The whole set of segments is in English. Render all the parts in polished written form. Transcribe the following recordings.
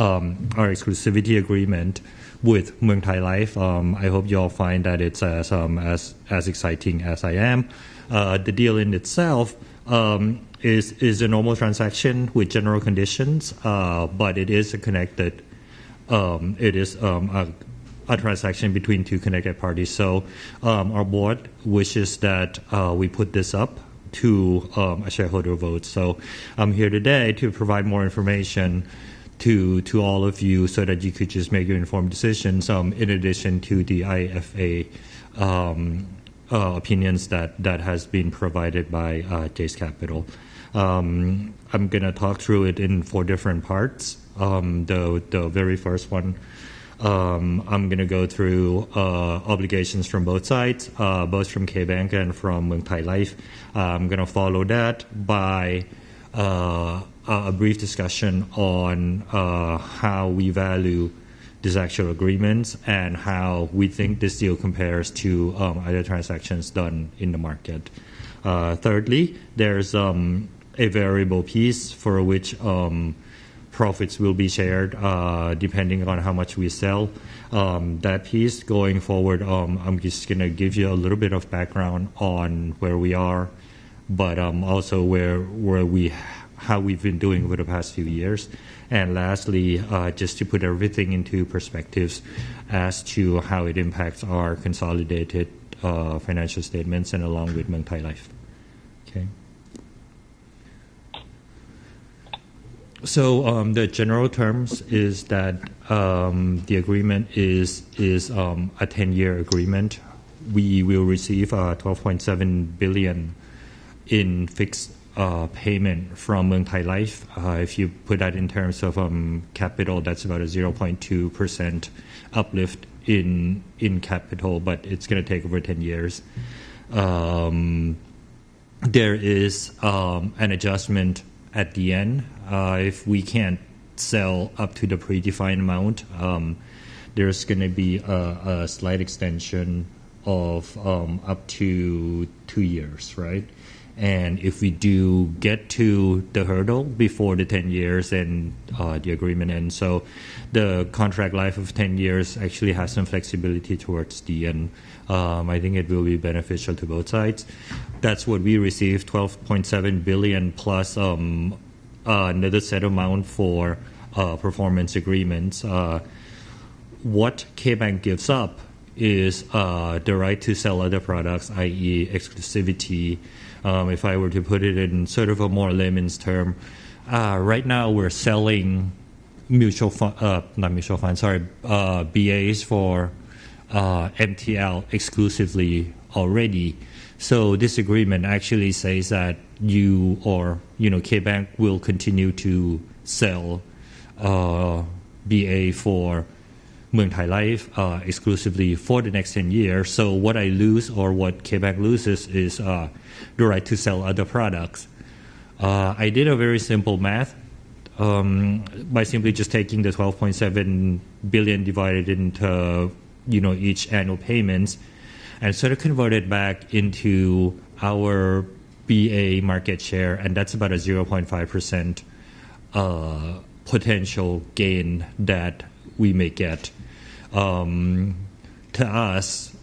our exclusivity agreement with Muang Thai Life. I hope you all find that it's as exciting as I am. The deal in itself is a normal transaction with general conditions, but it is a connected. It is a transaction between two connected parties. So our board wishes that we put this up to a shareholder vote. So I'm here today to provide more information to all of you so that you could just make your informed decisions in addition to the IFA opinions that has been provided by Jace Capital. I'm going to talk through it in 4 different parts. The very first one, I'm going to go through obligations from both sides, both from KBANK and from Muang Thai Life. I'm going to follow that by a brief discussion on how we value these actual agreements and how we think this deal compares to other transactions done in the market. Thirdly, there's a variable piece for which profits will be shared depending on how much we sell. That piece going forward, I'm just going to give you a little bit of background on where we are, but also how we've been doing over the past few years. And lastly, just to put everything into perspectives as to how it impacts our consolidated financial statements and along with Muang Thai Life. Okay. So the general terms is that the agreement is a 10-year agreement. We will receive 12.7 billion in fixed payment from Muang Thai Life. If you put that in terms of capital, that's about a 0.2% uplift in capital, but it's going to take over 10 years. There is an adjustment at the end. If we can't sell up to the predefined amount, there's going to be a slight extension of up to 2 years, right? And if we do get to the hurdle before the 10 years, then the agreement ends. So the contract life of 10 years actually has some flexibility towards the end. I think it will be beneficial to both sides. That's what we received, 12.7 billion plus another set amount for performance agreements. What KBANK gives up is the right to sell other products, i.e. exclusivity. If I were to put it in sort of a more layman's term, right now we're selling BAs for MTL exclusively already. So this agreement actually says that KBANK will continue to sell BA for Muang Thai Life exclusively for the next 10 years. So what I lose or what KBANK loses is the right to sell other products. I did a very simple math by simply just taking the 12.7 billion divided into each annual payments and sort of converted back into our BA market share, and that's about a 0.5% potential gain that we may get. To us,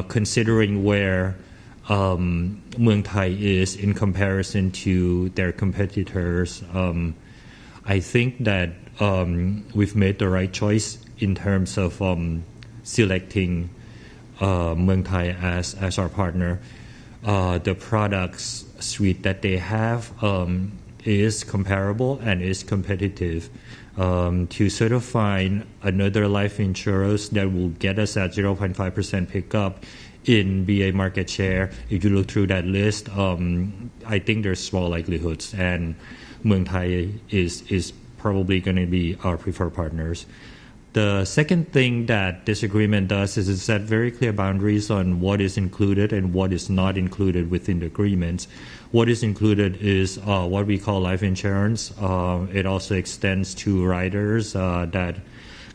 considering where Muang Thai is in comparison to their competitors, I think that we've made the right choice in terms of selecting Muang Thai as our partner. The products suite that they have is comparable and is competitive. To sort of find another life insurers that will get us that 0.5% pickup in BA market share, if you look through that list, I think there's small likelihoods, and Muang Thai is probably going to be our preferred partners. The second thing that this agreement does is it set very clear boundaries on what is included and what is not included within the agreements. What is included is what we call life insurance. It also extends to riders that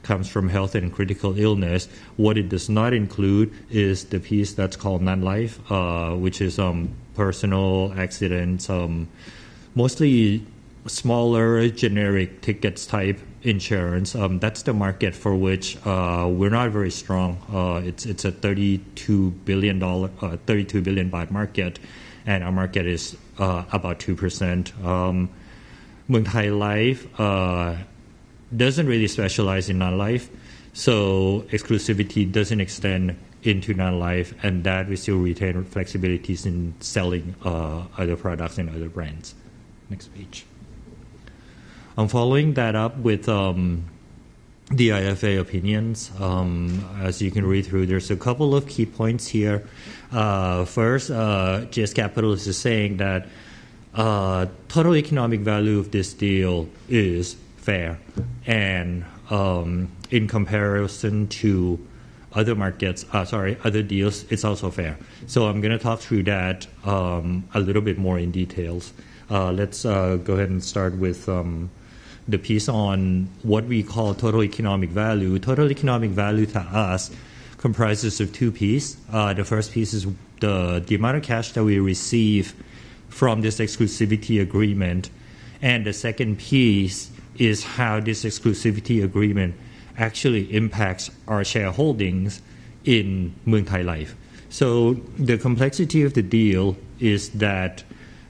comes from health and critical illness. What it does not include is the piece that's called non-life, which is personal accidents, mostly smaller generic tickets type insurance. That's the market for which we're not very strong. It's a $32 billion baht market, and our market is about 2%. Muang Thai Life doesn't really specialize in non-life, so exclusivity doesn't extend into non-life, and that we still retain flexibilities in selling other products and other brands. Next page. I'm following that up with the IFA opinions. As you can read through, there's a couple of key points here. First, GS Capital is saying that total economic value of this deal is fair, and in comparison to other markets, other deals, it's also fair. So I'm going to talk through that a little bit more in details. Let's go ahead and start with the piece on what we call total economic value. Total economic value to us comprises of two pieces. The first piece is the amount of cash that we receive from this exclusivity agreement, and the second piece is how this exclusivity agreement actually impacts our shareholdings in Muang Thai Life. So the complexity of the deal is that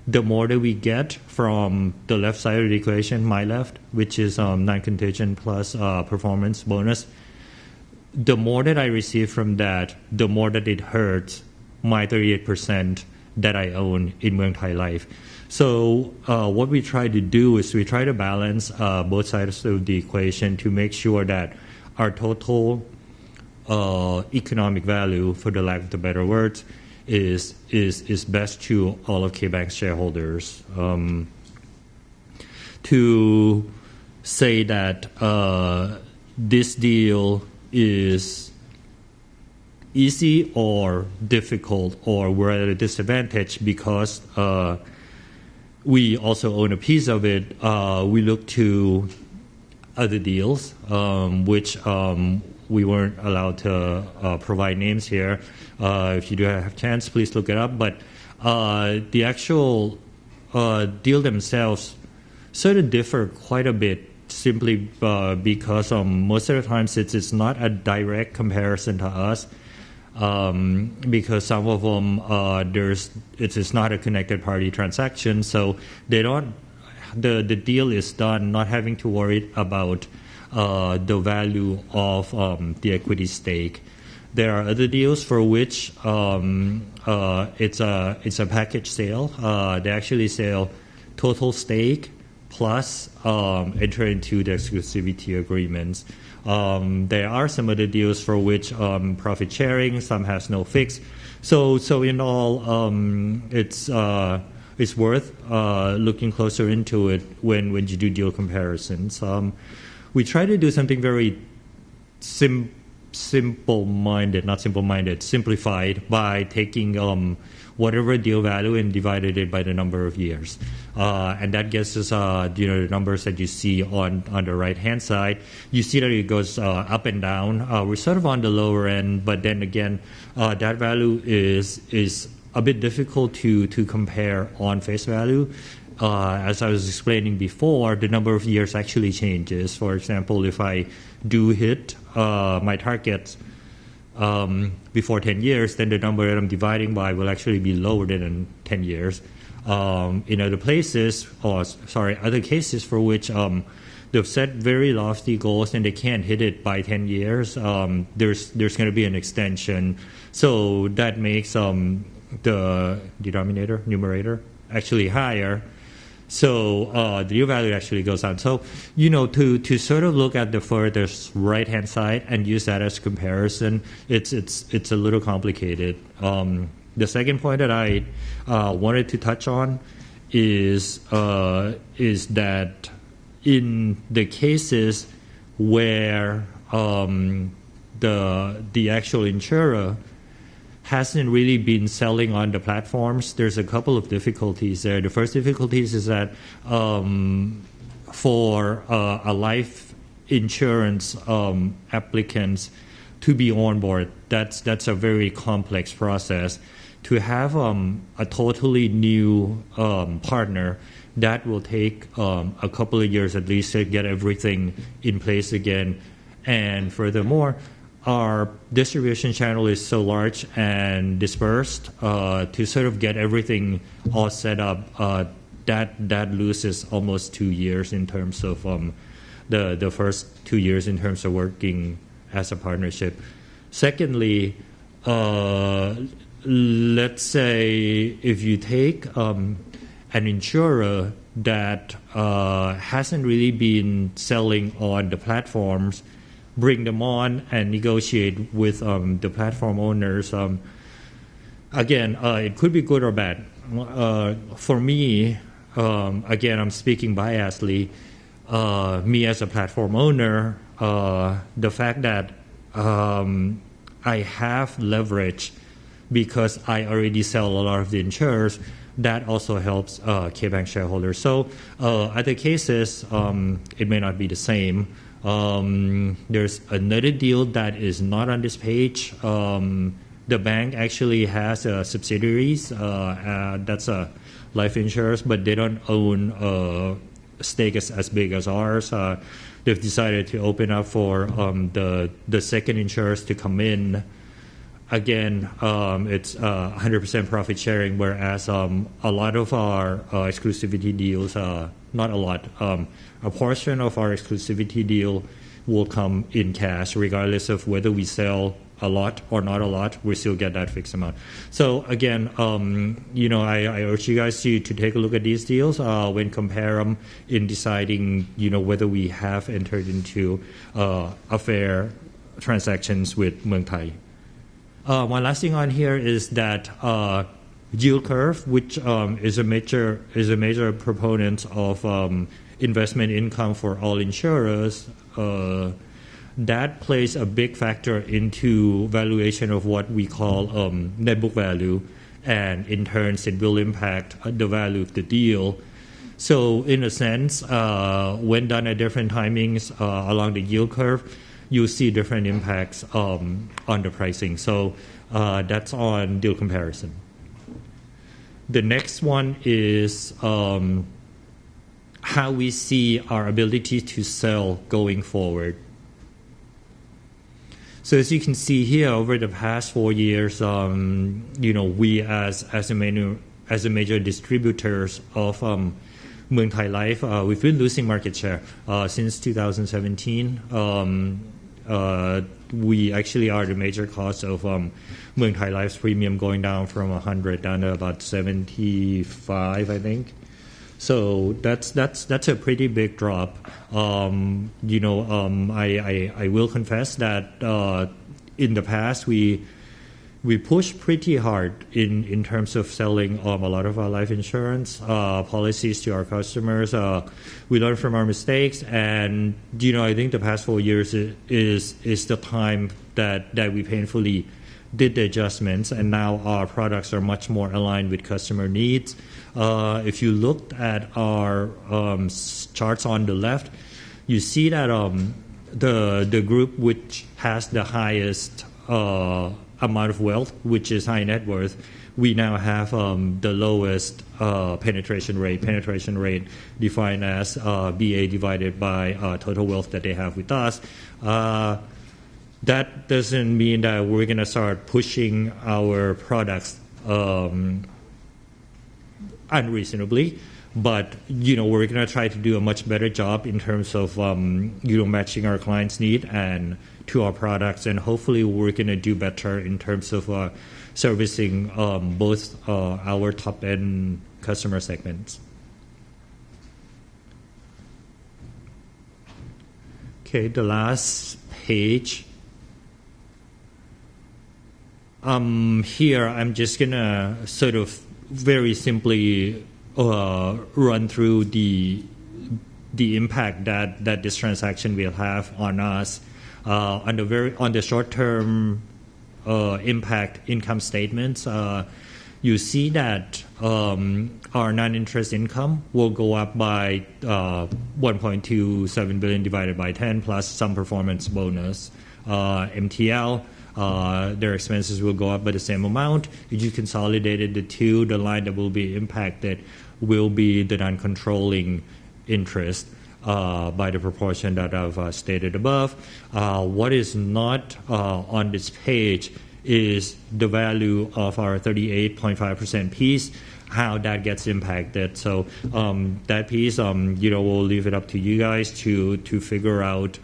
the more that we get from the left side of the equation, my left, which is non-contingent plus performance bonus, the more that I receive from that, the more that it hurts my 38% that I own in Muang Thai Life. So what we try to do is we try to balance both sides of the equation to make sure that our total economic value, for the lack of the better words, is best to all of KBANK shareholders. To say that this deal is easy or difficult, or we're at a disadvantage because we also own a piece of it, we look to other deals, which we weren't allowed to provide names here. If you do have a chance, please look it up. But the actual deal themselves sort of differ quite a bit, simply because most of the times it's not a direct comparison to us. Because some of them it's not a connected party transaction, so they don't. The deal is done not having to worry about the value of the equity stake. There are other deals for which it's a package sale. They actually sell total stake plus enter into the exclusivity agreements. There are some other deals for which profit sharing, some has no fix. So in all, it's worth looking closer into it when you do deal comparisons. We try to do something very simplified by taking whatever deal value and divided it by the number of years. And that gets us the numbers that you see on the right-hand side. You see that it goes up and down. We're sort of on the lower end, but then again, that value is a bit difficult to compare on face value. As I was explaining before, the number of years actually changes. For example, if I do hit my targets before 10 years, then the number that I'm dividing by will actually be lower than 10 years. In other cases for which they've set very lofty goals and they can't hit it by 10 years, there's going to be an extension. So that makes the numerator, actually higher. So the deal value actually goes down. So, to sort of look at the furthest right-hand side and use that as comparison, it's a little complicated. The second point that I wanted to touch on is that in the cases where the actual insurer hasn't really been selling on the platforms, there's a couple of difficulties there. The first difficulties is that for a life insurance applicants to be on board, that's a very complex process. To have a totally new partner that will take a couple of years at least to get everything in place again. And furthermore, our distribution channel is so large and dispersed to sort of get everything all set up. That loses almost 2 years in terms of the first 2 years in terms of working as a partnership. Secondly, let's say if you take an insurer that hasn't really been selling on the platforms, bring them on and negotiate with the platform owners. Again, it could be good or bad. For me, again, I'm speaking biasly. Me as a platform owner, the fact that I have leverage because I already sell a lot of the insurers, that also helps KBANK shareholders. So other cases, it may not be the same. There's another deal that is not on this page. The bank actually has subsidiaries. That's a life insurance, but they don't own a stake as big as ours. They've decided to open up for the second insurers to come in. Again, it's 100% profit sharing, whereas a lot of our exclusivity deals, not a lot, a portion of our exclusivity deal will come in cash, regardless of whether we sell a lot or not a lot, we still get that fixed amount. So again, I urge you guys to take a look at these deals when compare them in deciding, whether we have entered into a fair transactions with Muang Thai. One last thing on here is that yield curve, which is a major proponent of investment income for all insurers. That plays a big factor into valuation of what we call net book value, and in turn, it will impact the value of the deal. So, in a sense, when done at different timings along the yield curve, you see different impacts on the pricing. So, that's on deal comparison. The next one is how we see our ability to sell going forward. So as you can see here, over the past 4 years, we as a major distributors of Muang Thai Life, we've been losing market share since 2017. We actually are the major cause of Muang Thai Life's premium going down from 100 down to about 75, I think. So that's a pretty big drop. I will confess that in the past we pushed pretty hard in terms of selling a lot of our life insurance policies to our customers. We learned from our mistakes, and I think the past 4 years is the time that we painfully did the adjustments, and now our products are much more aligned with customer needs. If you looked at our charts on the left, you see that the group which has the highest amount of wealth, which is high net worth, we now have the lowest penetration rate. Penetration rate defined as BA divided by total wealth that they have with us. That doesn't mean that we're going to start pushing our products unreasonably, but we're going to try to do a much better job in terms of matching our clients' need and to our products, and hopefully we're going to do better in terms of servicing both our top end customer segments. Okay, the last page. Here I'm just gonna sort of very simply run through the impact that this transaction will have on us on the short term impact income statements. You see that our non-interest income will go up by 1.27 billion divided by 10 plus some performance bonus. MTL, their expenses will go up by the same amount. If you consolidated the two, the line that will be impacted will be the non-controlling interest by the proportion that I've stated above. What is not on this page is the value of our 38.5% piece, how that gets impacted. So that piece, we'll leave it up to you guys to figure out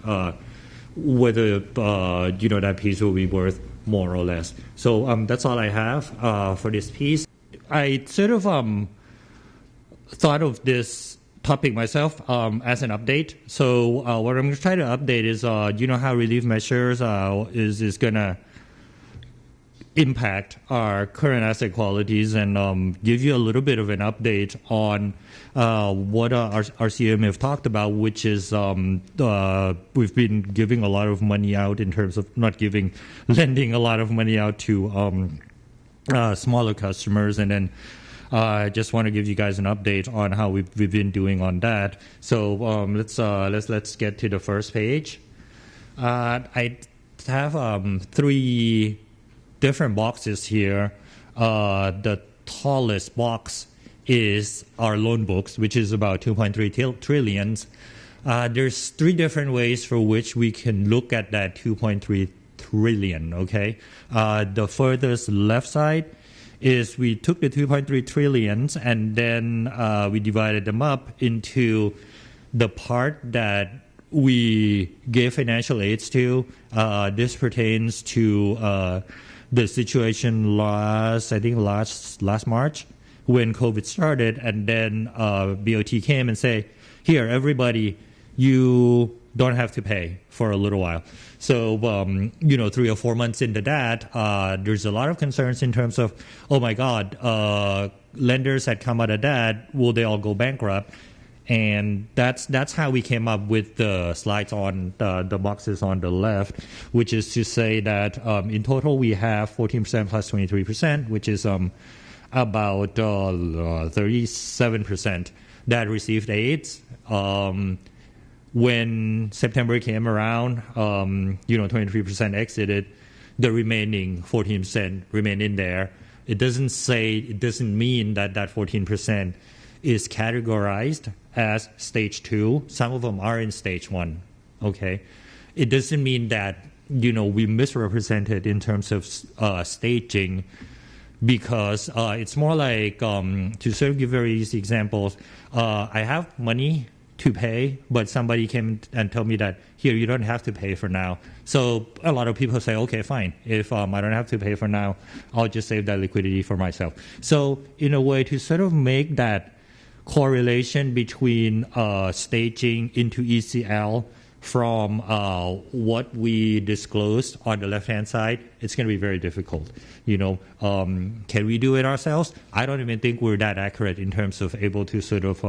whether that piece will be worth more or less. So that's all I have for this piece. I sort of thought of this topic myself as an update. So what I'm going to try to update is, how relief measures is going to impact our current asset qualities and give you a little bit of an update on what our CMF talked about, which is we've been giving a lot of money out in terms of lending a lot of money out to smaller customers, and then I just want to give you guys an update on how we've been doing on that. So let's get to the first page. I have three different boxes here. The tallest box is our loan books, which is about 2.3 trillion. There's three different ways for which we can look at that 2.3 trillion. Okay, the furthest left side is we took the 2.3 trillions and then we divided them up into the part that we gave financial aids to. This pertains to the situation last March when COVID started, and then BOT came and say, here, everybody, you don't have to pay for a little while. So, 3 or 4 months into that, there's a lot of concerns in terms of, oh my God, lenders that come out of that, will they all go bankrupt? And that's how we came up with the slides on the boxes on the left, which is to say that in total we have 14% plus 23%, which is about 37% that received aids. When September came around, 23% exited, the remaining 14% remained in there. It doesn't mean that 14% is categorized as stage 2. Some of them are in stage 1. Okay, it doesn't mean that we misrepresented in terms of staging, because it's more like to sort of give very easy examples. I have money to pay, but somebody came and told me that here, you don't have to pay for now. So a lot of people say, okay, fine. If I don't have to pay for now, I'll just save that liquidity for myself. So in a way, to sort of make that correlation between staging into ECL from what we disclosed on the left-hand side, it's going to be very difficult. Can we do it ourselves? I don't even think we're that accurate in terms of able to sort of,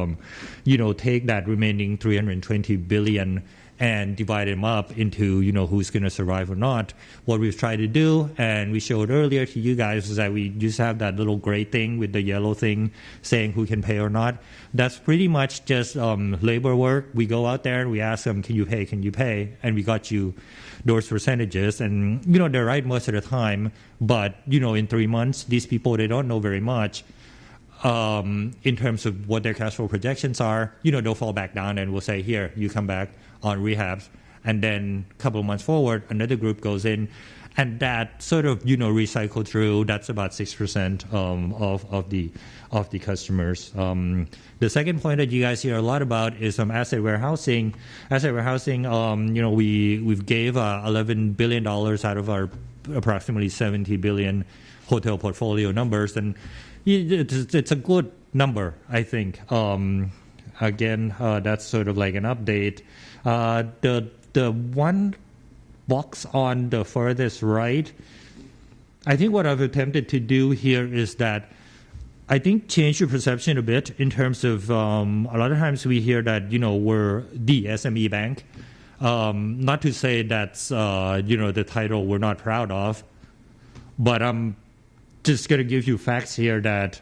take that remaining 320 billion and divide them up into, who's going to survive or not. What we've tried to do, and we showed earlier to you guys, is that we just have that little gray thing with the yellow thing saying who can pay or not. That's pretty much just labor work. We go out there and we ask them, can you pay? And we got you those percentages. And, they're right most of the time. But, in 3 months, these people, they don't know very much. In terms of what their cash flow projections are, they'll fall back down and we'll say, here, you come back on rehabs. And then a couple of months forward, another group goes in, and that sort of, recycle through. That's about 6% of the customers. The second point that you guys hear a lot about is asset warehousing. Asset warehousing, we've gave $11 billion out of our approximately 70 billion hotel portfolio numbers, and it's a good number, I think. Again, that's sort of like an update. The one box on the furthest right, I think what I've attempted to do here is that I think change your perception a bit in terms of a lot of times we hear that, we're the SME bank. Not to say that's, the title we're not proud of, but I'm just going to give you facts here that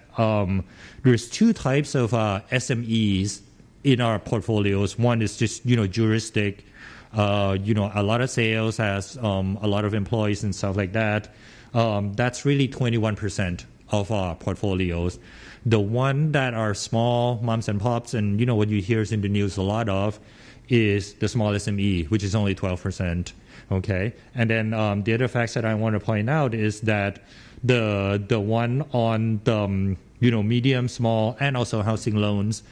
there's two types of SMEs in our portfolios. One is just, juristic, a lot of sales, has a lot of employees and stuff like that. That's really 21% of our portfolios. The one that are small moms and pops, and what you hear in the news a lot of, is the small SME, which is only 12%. Okay, and then the other facts that I want to point out is that the one on the medium, small, and also housing loans,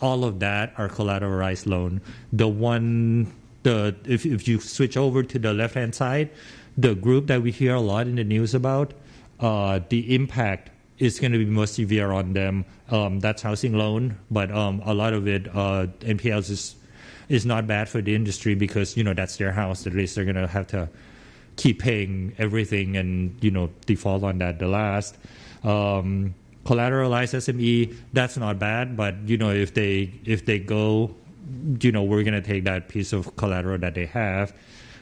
all of that are collateralized loan. If you switch over to the left hand side, the group that we hear a lot in the news about, the impact is going to be more severe on them. That's housing loan, but a lot of it NPLs is not bad for the industry because that's their house. At least they're going to have to keep paying everything and default on that the last. Collateralized SME, that's not bad, but if they go, we're going to take that piece of collateral that they have.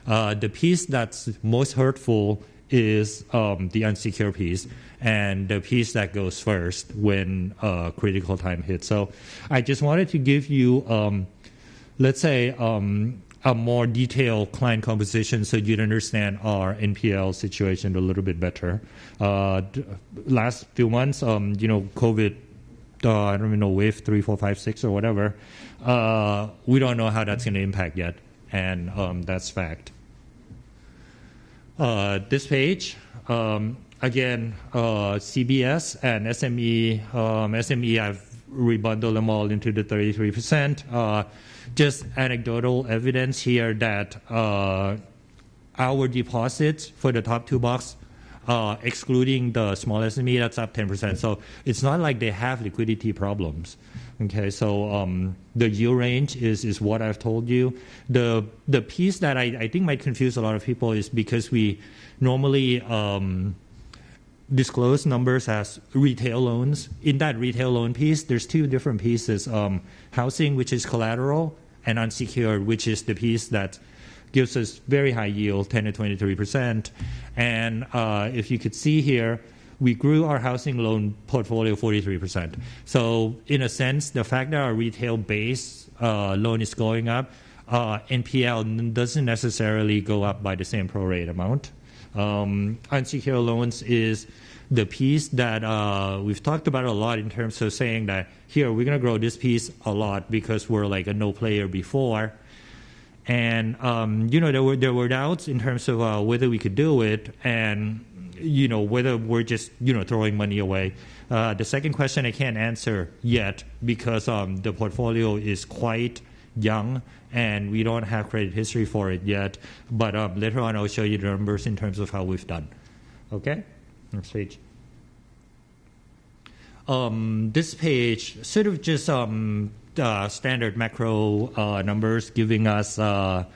The piece that's most hurtful is the unsecured piece and the piece that goes first when critical time hits. So I just wanted to give you, let's say, a more detailed client composition so you'd understand our NPL situation a little bit better. Last few months, COVID, I don't even know, wave 3, 4, 5, 6 or whatever, we don't know how that's going to impact yet, and that's fact. This page, again, CBS and SME. SME, I've rebundled them all into the 33%. Just anecdotal evidence here that our deposits for the top two box, excluding the small SME, that's up 10%. So it's not like they have liquidity problems. Okay, so the yield range is what I've told you. The piece that I think might confuse a lot of people is because we normally disclose numbers as retail loans. In that retail loan piece, there's two different pieces. Housing, which is collateral, and unsecured, which is the piece that gives us very high yield, 10 to 23%. And if you could see here, we grew our housing loan portfolio 43%. So in a sense, the fact that our retail base loan is going up, NPL doesn't necessarily go up by the same prorate amount. Unsecured loans is the piece that we've talked about a lot in terms of saying that here we're going to grow this piece a lot because we're like a no player before. And there were doubts in terms of whether we could do it and whether we're just throwing money away. The second question I can't answer yet because the portfolio is quite young and we don't have credit history for it yet. But later on I'll show you the numbers in terms of how we've done. Okay, next page. This page sort of just standard macro numbers giving us where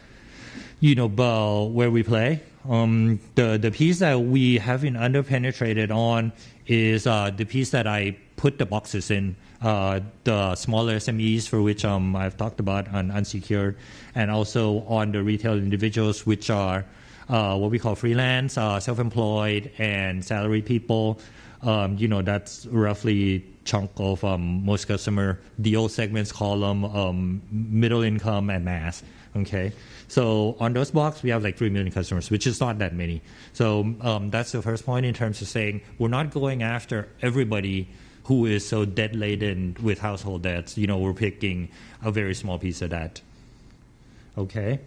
we play. The piece that we haven't underpenetrated on is the piece that I put the boxes in, the smaller SMEs for which I've talked about on unsecured, and also on the retail individuals, which are what we call freelance, self-employed, and salaried people. That's roughly chunk of most customer. The old segments call them middle income and mass. Okay, so on those blocks we have like 3 million customers, which is not that many. So that's the first point in terms of saying we're not going after everybody who is so debt laden with household debts. We're picking a very small piece of that. Okay,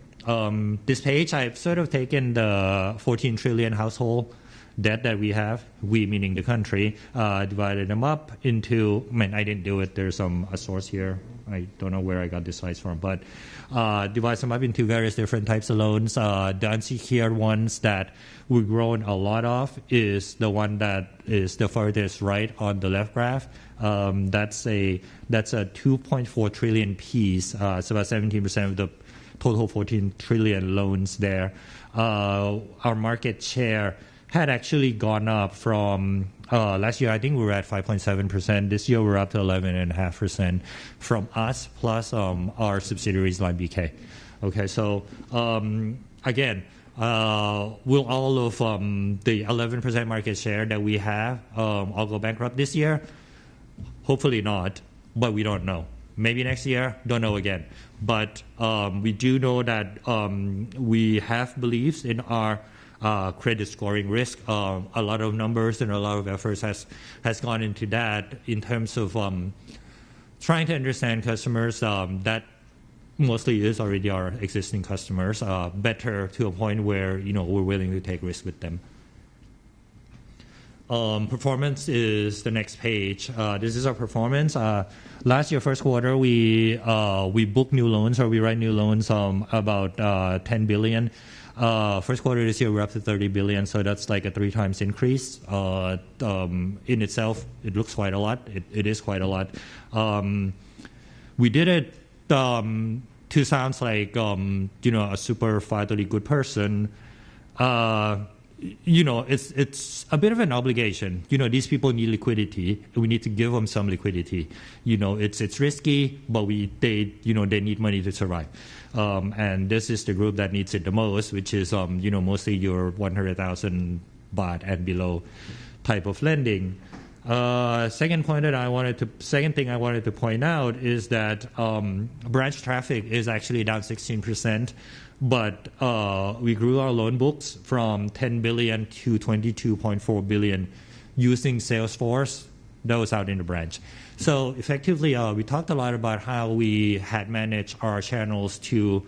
this page I've sort of taken the 14 trillion household debt that we have, we meaning the country, divided them up into, I didn't do it, there's a source here, I don't know where I got this slides from, but divides them up into various different types of loans. The unsecured ones that we've grown a lot of is the one that is the farthest right on the left graph. That's a 2.4 trillion piece. It's about 17% of the total 14 trillion loans there. Our market share had actually gone up from last year. I think we were at 5.7%. This year we're up to 11.5% from us plus our subsidiaries like BK. Okay, so again, will all of the 11% market share that we have all go bankrupt this year? Hopefully not, but we don't know. Maybe next year, don't know again. But we do know that we have beliefs in our credit scoring risk. A lot of numbers and a lot of efforts has gone into that in terms of trying to understand customers that mostly is already our existing customers better to a point where we're willing to take risks with them. Performance is the next page. This is our performance. Last year, first quarter, we book new loans or we write new loans about 10 billion. First quarter this year, we're up to 30 billion, so that's like a 3 times increase. In itself, it looks quite a lot. It is quite a lot. We did it to sound like a super fatally good person. It's a bit of an obligation. These people need liquidity. We need to give them some liquidity. It's risky, but they need money to survive. And this is the group that needs it the most, which is mostly your 100,000 baht and below type of lending. Second thing I wanted to point out is that branch traffic is actually down 16%. But we grew our loan books from 10 billion to 22.4 billion using Salesforce that was out in the branch. So effectively, we talked a lot about how we had managed our channels to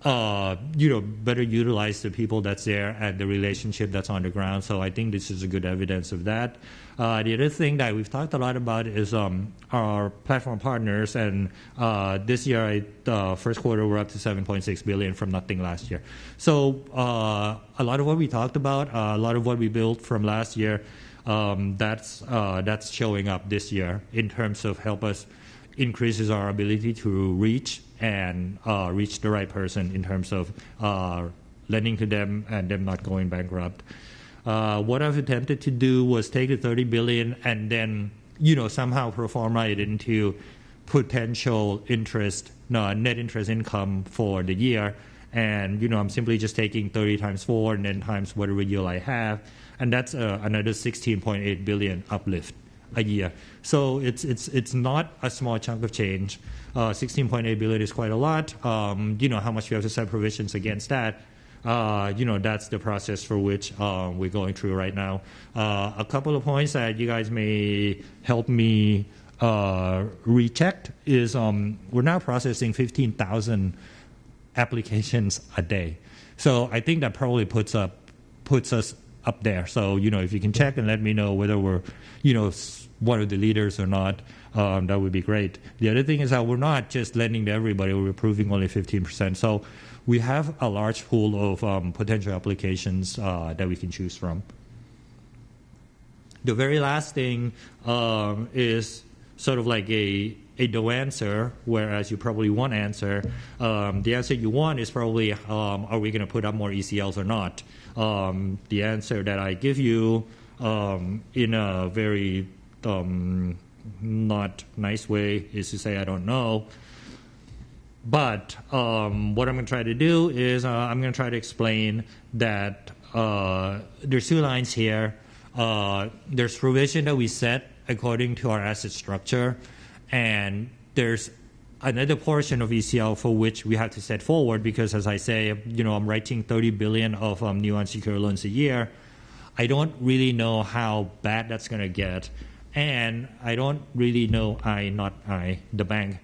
better utilize the people that's there and the relationship that's on the ground. So I think this is a good evidence of that. The other thing that we've talked a lot about is our platform partners. And this year, first quarter, we're up to 7.6 billion from nothing last year. So a lot of what we talked about, a lot of what we built from last year, that's showing up this year in terms of help us increases our ability to reach and reach the right person in terms of lending to them and them not going bankrupt. What I've attempted to do was take the 30 billion and then, somehow pro forma it into potential net interest income for the year. And, I'm simply just taking 30 times 4 and then times whatever yield I have. And that's another 16.8 billion uplift a year. So it's not a small chunk of change. 16.8 billion is quite a lot. How much we have to set provisions against that? That's the process for which we're going through right now. A couple of points that you guys may help me recheck is we're now processing 15,000 applications a day. So I think that probably puts us up there. So, if you can check and let me know whether we're, one of the leaders or not, that would be great. The other thing is that we're not just lending to everybody. We're approving only 15%. So we have a large pool of potential applications that we can choose from. The very last thing is sort of like a no answer, whereas you probably want answer. The answer you want is probably, are we going to put up more ECLs or not? The answer that I give you in a very not nice way is to say I don't know. But what I'm going to try to do is I'm going to try to explain that there's 2 lines here. There's provision that we set according to our asset structure, and there's another portion of ECL for which we have to set forward because, as I say, I'm writing 30 billion of new unsecured loans a year. I don't really know how bad that's going to get, and I don't really know. The bank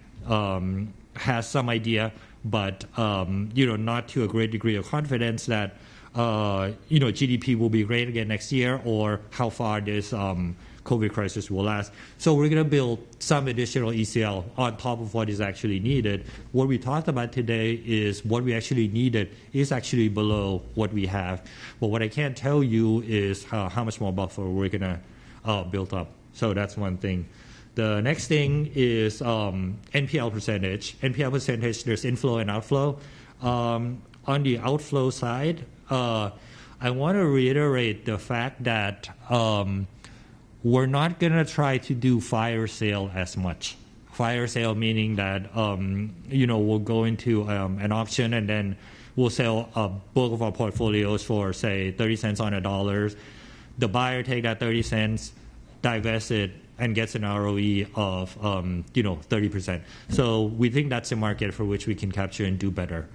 has some idea, but not to a great degree of confidence that GDP will be great again next year or how far this COVID crisis will last. So we're going to build some additional ECL on top of what is actually needed. What we talked about today is what we actually needed is actually below what we have. But what I can't tell you is how much more buffer we're going to build up. So that's one thing. The next thing is NPL percentage. NPL percentage, there's inflow and outflow. On the outflow side, I want to reiterate the fact that we're not going to try to do fire sale as much. Fire sale meaning that, we'll go into an auction and then we'll sell a bulk of our portfolios for, say, 30 cents on a dollar. The buyer take that 30 cents, divest it, and gets an ROE of 30%. So we think that's a market for which we can capture and do better.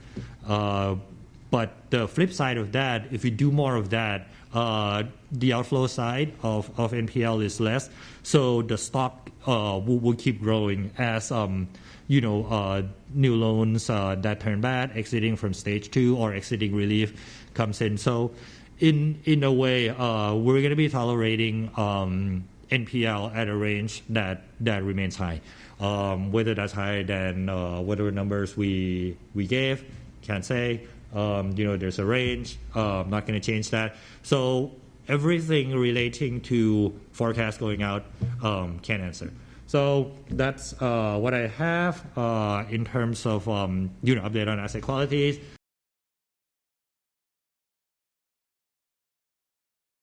But the flip side of that, if we do more of that, the outflow side of NPL is less. So the stock will keep growing as new loans that turn bad, exiting from stage 2 or exiting relief comes in. So in a way, we're going to be tolerating NPL at a range that remains high. Whether that's higher than whatever numbers we gave, can't say. There's a range. I'm not going to change that. So everything relating to forecast going out, can't answer. So that's what I have in terms of update on asset qualities.